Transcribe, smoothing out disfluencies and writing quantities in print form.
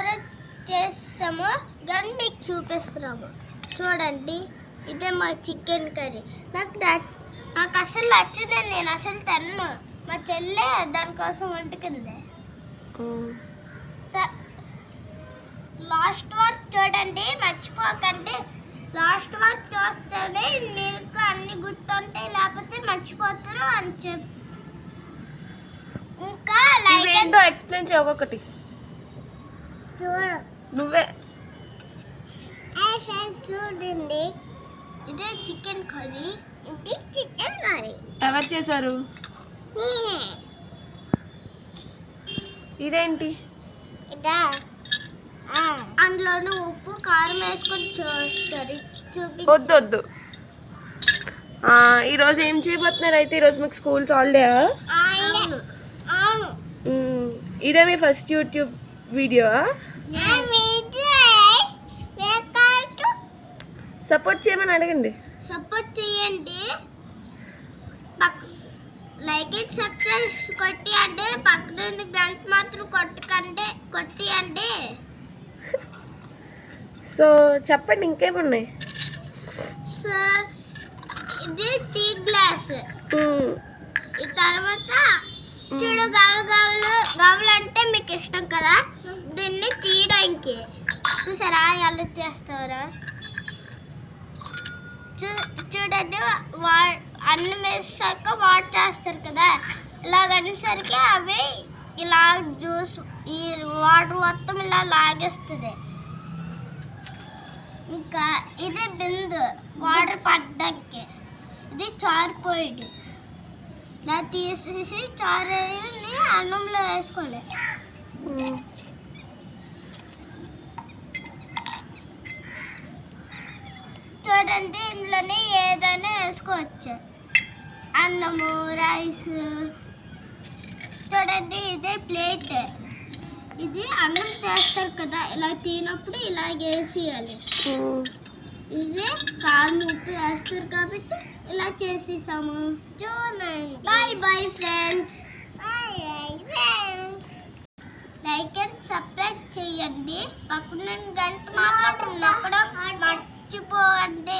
కూర చేస్తాము కానీ మీకు చూపిస్తున్నాము. చూడండి, ఇదే మా చికెన్ కర్రీ. నాకు అసలు నచ్చదు, నేను అసలు తిన్ను. మా చెల్లె దానికోసం వండుకుంది. లాస్ట్ వర్క్ చూడండి, మర్చిపోకండి. లాస్ట్ వర్క్ చూస్తేనే మీకు అన్ని గుర్తుంటాయి, లేకపోతే మర్చిపోతారు అని చెప్పి. ఇంకా ఏంటో ఎక్స్ప్లెయిన్ చేయ ఒక్కొక్కటి. నువ్వే ఫ్రెండ్స్ చూడండి, ఇదే చికెన్ కర్రీ. ఇది చికెన్ కర్రీ ఎవరు చేశారు? నేనే. ఇదేంటి? ఇదా అందులోనూ ఉప్పు కారం వేసుకొని చూస్తారు. వద్దు. ఈరోజు ఏం చేయబోతున్నారు అయితే? ఈరోజు మీకు స్కూల్స్ హాలిడే? ఇదే మీ ఫస్ట్ యూట్యూబ్ వీడియో? సపోర్ట్ చేయమని అడగండి. సపోర్ట్ చేయండి. లైక్ అండ్ సబ్స్క్రైబ్ కొట్టి అంటే పక్కన గంట మాత్రం కొట్టి అంటే. సో చెప్పండి, ఇంకేమున్నాయి? సో ఇది టీ గ్లాస్. ఈ తర్వాత చూడు, గవలు అంటే మీకు ఇష్టం కదా, దీన్ని తీయడానికి చూసారా ఎలా చేస్తారా? చూడండి, అన్నం వేసాక వాటర్ చేస్తారు కదా, ఇలాగనేసరికి అవి ఇలా జ్యూస్ ఈ వాటర్ మొత్తం ఇలా లాగేస్తుంది. ఇంకా ఇది బిందు వాటర్ పడడానికి. ఇది చారు పోయిడి. ఇలా తీసేసి చారుని అన్నంలో వేసుకోండి. చూడండి, ఇందులోనే ఏదైనా వేసుకోవచ్చు, అన్నము, రైస్. చూడండి, ఇదే ప్లేట్. ఇది అన్నం చేస్తారు కదా, ఇలా తినప్పుడు ఇలా వేసేయాలి. ఇదే కారం ఉప్పు వేస్తారు కాబట్టి ఇలా చేసేసాము. చూడండి. Bye friends. Like and subscribe చేయండి. పక్కన గంట మాత్రం నొక్కడం మర్చిపోకండి.